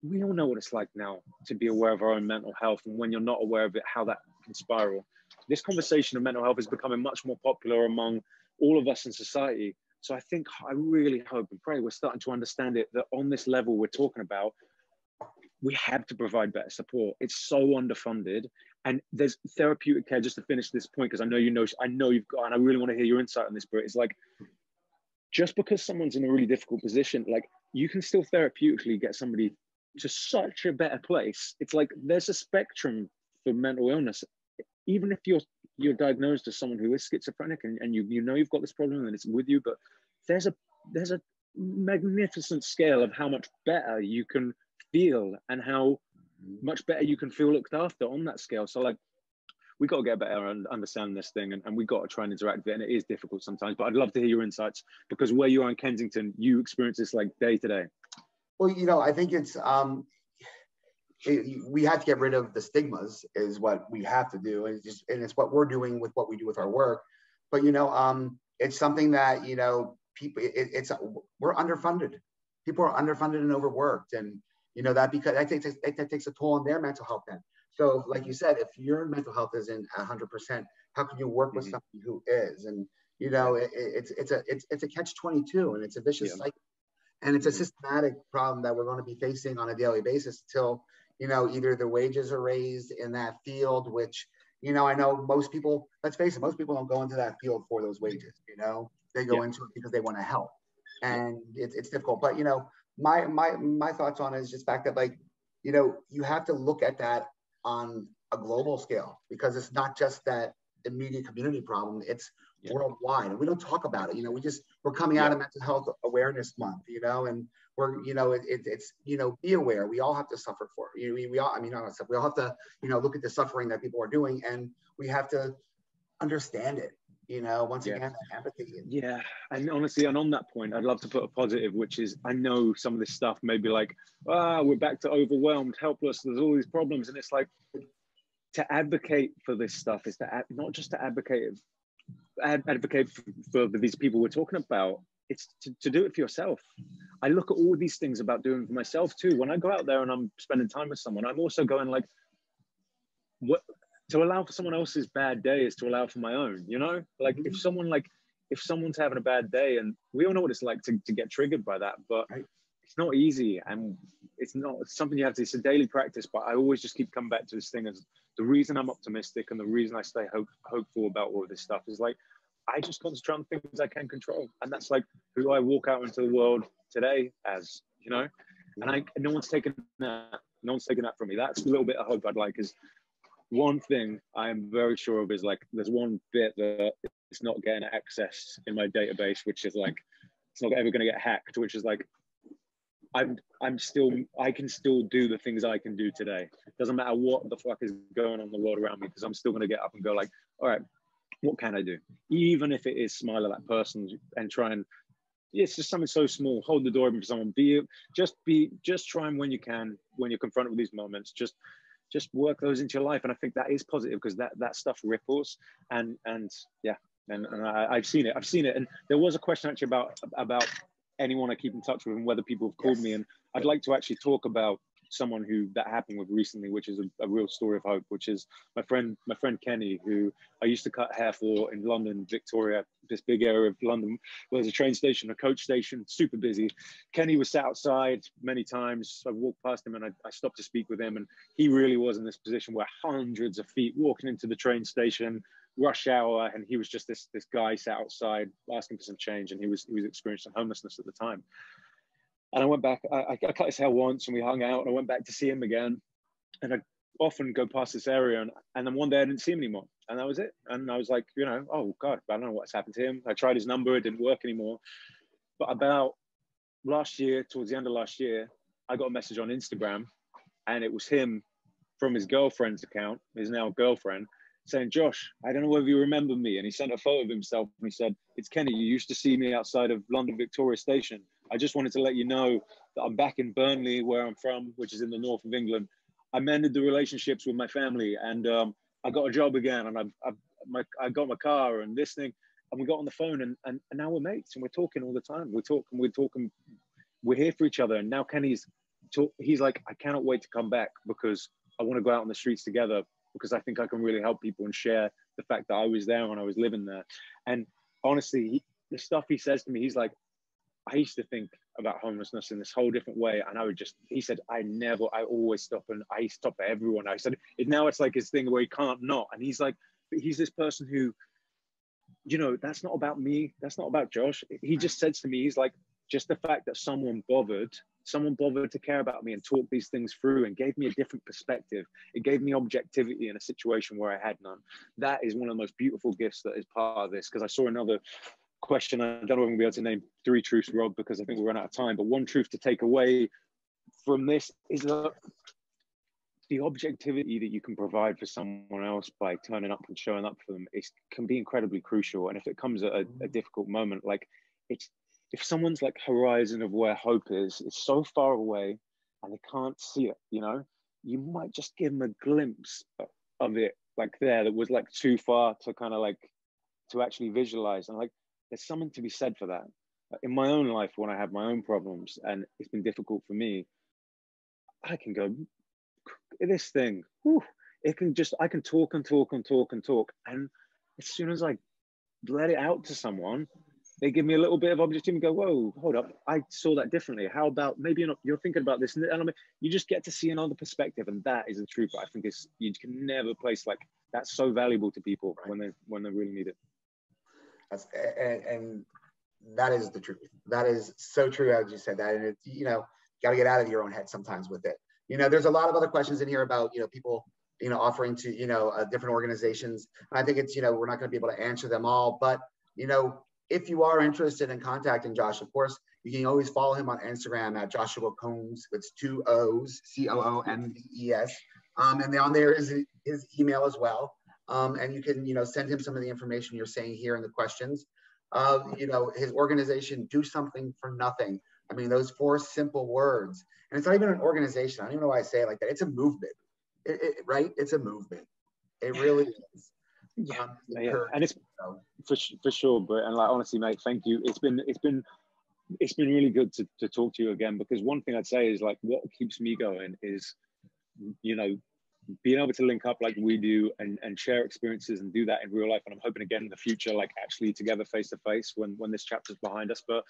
we all know what it's like now to be aware of our own mental health, and when you're not aware of it, how that can spiral. This conversation of mental health is becoming much more popular among all of us in society. So I really hope and pray we're starting to understand it, that on this level we're talking about, we have to provide better support. It's so underfunded. And there's therapeutic care, just to finish this point, because I know you've got, and I really want to hear your insight on this, Britt. It's like, just because someone's in a really difficult position, like, you can still therapeutically get somebody to such a better place. It's like, there's a spectrum for mental illness. Even if you're diagnosed as someone who is schizophrenic, and you know you've got this problem and it's with you, but there's a magnificent scale of how much better you can feel and how much better you can feel looked after on that scale. So, like, we got to get better and understand this thing, and we got to try and interact with it. And it is difficult sometimes, but I'd love to hear your insights, because where you are in Kensington, you experience this like day to day. Well, you know, I think it's we have to get rid of the stigmas, is what we have to do, and it's what we're doing with what we do with our work. But you know, it's something that, you know, people, we're underfunded. People are underfunded and overworked, and you know that, because that takes a toll on their mental health then. So, like you said, if your mental health isn't 100%, how can you work with somebody who is? And you know, it's a catch-22, and it's a vicious cycle, and it's a systematic problem that we're going to be facing on a daily basis until, you know, either the wages are raised in that field, which, you know, I know most people, let's face it, most people don't go into that field for those wages. You know, they go into it because they want to help, and it's difficult. But you know, my thoughts on it is just the fact that, like, you know, you have to look at that on a global scale, because it's not just that immediate community problem, it's worldwide, and we don't talk about it. You know, we're coming out of Mental Health Awareness Month, you know, and we're, you know, it's you know, be aware. We all have to suffer for it. You know, we all have to, you know, look at the suffering that people are doing, and we have to understand it. You know, once again, empathy. Yeah, and honestly, and on that point, I'd love to put a positive, which is, I know some of this stuff may be like, we're back to overwhelmed, helpless, there's all these problems, and it's like, to advocate for this stuff is to not just to advocate for these people we're talking about. It's to do it for yourself. I look at all these things about doing for myself too. When I go out there and I'm spending time with someone, I'm also going like, what to allow for someone else's bad day is to allow for my own, you know? Like if someone's having a bad day, and we all know what it's like to get triggered by that, but it's not easy, and it's something you have to, it's a daily practice. But I always just keep coming back to this thing as the reason I'm optimistic and the reason I stay hopeful about all of this stuff is like, I just concentrate on things I can control. And that's like who I walk out into the world today as, you know, and no one's taken that from me. That's a little bit of hope I'd like, is one thing I am very sure of is like, there's one bit that it's not getting access in my database, which is like, it's not ever going to get hacked, which is like, I can still do the things I can do today. Doesn't matter what the fuck is going on in the world around me, because I'm still going to get up and go like, all right, what can I do? Even if it is smile at that person and try and, it's just something so small. Hold the door open for someone. Just try and when you can, when you're confronted with these moments, just work those into your life. And I think that is positive, because that stuff ripples. And I've seen it. And there was a question actually about anyone I keep in touch with and whether people have called me. And I'd like to actually talk about someone who that happened with recently, which is a real story of hope, which is my friend Kenny, who I used to cut hair for in London, Victoria, this big area of London where there's a train station, a coach station, super busy. Kenny was sat outside many times. I walked past him and I stopped to speak with him, and he really was in this position where hundreds of feet walking into the train station, rush hour, and he was just this guy sat outside asking for some change, and he was experiencing homelessness at the time. And I went back, I cut his hair once and we hung out, and I went back to see him again. And I often go past this area, and then one day I didn't see him anymore. And that was it. And I was like, you know, oh God, I don't know what's happened to him. I tried his number, it didn't work anymore. But about last year, towards the end of last year, I got a message on Instagram, and it was him from his girlfriend's account, his now girlfriend, saying, Josh, I don't know whether you remember me. And he sent a photo of himself and he said, it's Kenny, you used to see me outside of London Victoria Station. I just wanted to let you know that I'm back in Burnley, where I'm from, which is in the north of England. I mended the relationships with my family, and I got a job again, and I got my car and this thing, and we got on the phone, and now we're mates, and we're talking all the time. We're talking, we're here for each other. And now Kenny's like, I cannot wait to come back, because I want to go out on the streets together, because I think I can really help people and share the fact that I was there when I was living there. And honestly, the stuff he says to me, he's like, I used to think about homelessness in this whole different way. And he said, I always stop, and I stop at everyone. I said, now it's like his thing where he can't not. And he's like, but he's this person who, you know, that's not about me. That's not about Josh. He just says to me, he's like, just the fact that someone bothered to care about me and talk these things through and gave me a different perspective. It gave me objectivity in a situation where I had none. That is one of the most beautiful gifts that is part of this. Because I saw another question. I don't know if I'm going to be able to name 3 truths, Rob, because I think we're run out of time. But one truth to take away from this is that the objectivity that you can provide for someone else by turning up and showing up for them can be incredibly crucial. And if it comes at a difficult moment, like if someone's like horizon of where hope is so far away and they can't see it, you know, you might just give them a glimpse of it, like there, that was like too far to kind of like to actually visualize. And like, there's something to be said for that. In my own life, when I have my own problems and it's been difficult for me, I can go, this thing, whew, I can talk and talk and talk and talk. And as soon as I let it out to someone, they give me a little bit of objectivity and go, whoa, hold up, I saw that differently. How about, maybe you're thinking about this, and you just get to see another perspective. And that is the truth. I think you can never place, like, that's so valuable to people when they really need it. And that is the truth. That is so true, as you said that. And it's, you know, got to get out of your own head sometimes with it. You know, there's a lot of other questions in here about, you know, people, you know, offering to, you know, different organizations. And I think it's, you know, we're not going to be able to answer them all, but, you know, if you are interested in contacting Josh, of course, you can always follow him on Instagram at Joshua Coombes. It's 2 O's, Coombes. And on there is his email as well. And you can, you know, send him some of the information you're saying here in the questions. You know, his organization, Do Something for Nothing. I mean, those 4 simple words. And it's not even an organization. I don't even know why I say it like that. It's a movement, right? It's a movement. It really is. Yeah, and it's for sure, Britt. And like honestly, mate, thank you. It's been really good to talk to you again, because one thing I'd say is like what keeps me going is, you know, being able to link up like we do and share experiences and do that in real life. And I'm hoping again in the future, like actually together face to face when this chapter's behind us. But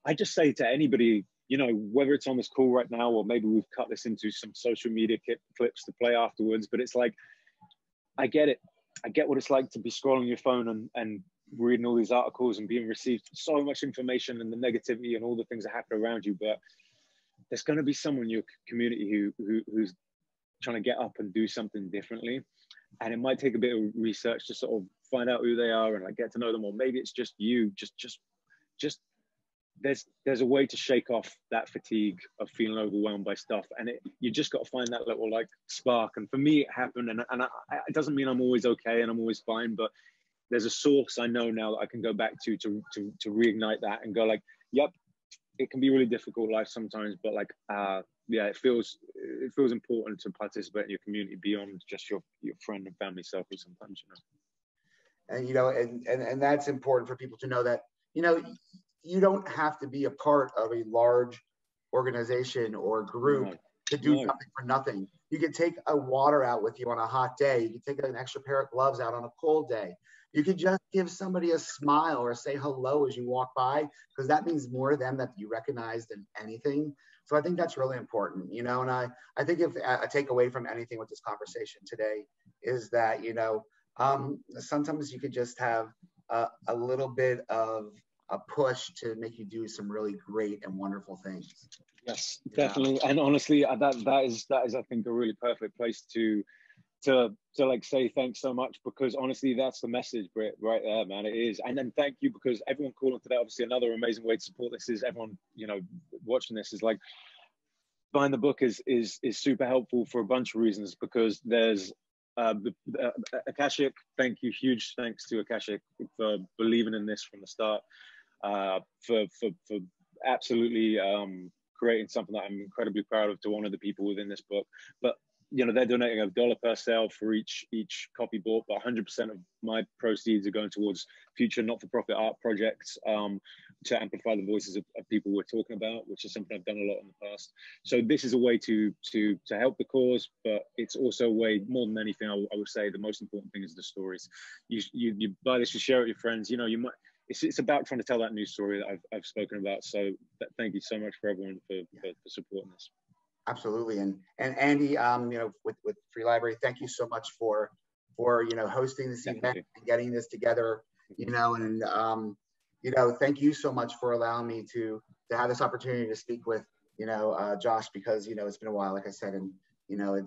I just say to anybody, you know, whether it's on this call right now or maybe we've cut this into some social media clips to play afterwards, but it's like, I get it. I get what it's like to be scrolling your phone and reading all these articles and being received so much information and the negativity and all the things that happen around you. But there's going to be someone in your community who's trying to get up and do something differently. And it might take a bit of research to sort of find out who they are and like get to know them. Or maybe it's just you, just there's a way to shake off that fatigue of feeling overwhelmed by stuff, and you just got to find that little like spark. And for me, it happened, and it doesn't mean I'm always okay and I'm always fine, but there's a source I know now that I can go back to reignite that and go like, yep, it can be really difficult life sometimes, but like yeah, it feels important to participate in your community beyond just your friend and family circle sometimes, you know. And you know, and that's important for people to know that, you know, you don't have to be a part of a large organization or group to do something for nothing. You can take a water out with you on a hot day. You can take an extra pair of gloves out on a cold day. You could just give somebody a smile or say hello as you walk by, because that means more to them that you recognize than anything. So I think that's really important, you know. And I think if a takeaway from anything with this conversation today is that, you know, sometimes you could just have a little bit of a push to make you do some really great and wonderful things. Yes, definitely. And honestly, that is I think a really perfect place to like say thanks so much, because honestly that's the message, Britt, right there, man. It is. And then thank you, because everyone calling today, obviously another amazing way to support this is everyone, you know, watching this is like buying the book is super helpful for a bunch of reasons, because there's Akashic, thank you, huge thanks to Akashic for believing in this from the start, for absolutely creating something that I'm incredibly proud of to honor the people within this book. But you know, they're donating $1 per sale for each copy bought, but 100% of my proceeds are going towards future not-for-profit art projects to amplify the voices of people we're talking about, which is something I've done a lot in the past. So this is a way to help the cause, but it's also a way, more than anything, I would say the most important thing is the stories. You buy this, you share it with your friends. You know, you might. It's about trying to tell that news story that I've spoken about. So thank you so much for everyone for supporting this. Absolutely. And Andy, you know, with Free Library, thank you so much for you know, hosting this event and getting this together, you know, and you know, thank you so much for allowing me to have this opportunity to speak with, you know, Josh, because, you know, it's been a while, like I said, and, you know,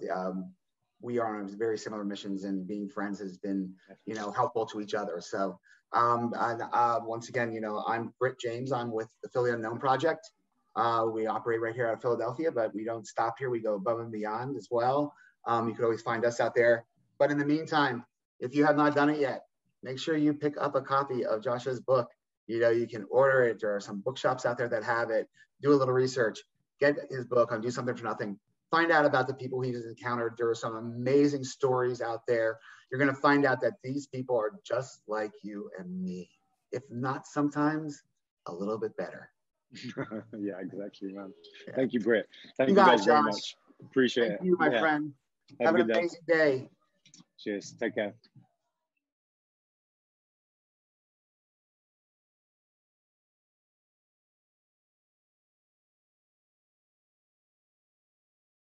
we are on very similar missions, and being friends has been, you know, helpful to each other. So once again, you know, I'm Britt James. I'm with the Philly Unknown Project. We operate right here out of Philadelphia, but we don't stop here. We go above and beyond as well. You could always find us out there. But in the meantime, if you have not done it yet, make sure you pick up a copy of Josh's book. You know, you can order it. There are some bookshops out there that have it. Do a little research. Get his book on Do Something for Nothing. Find out about the people he's encountered. There are some amazing stories out there. You're going to find out that these people are just like you and me, if not sometimes a little bit better. Yeah, exactly, man. Yeah. Thank you, Britt. Thank you guys very much. Appreciate it. Thank you, my friend. Have an amazing day. Cheers. Take care.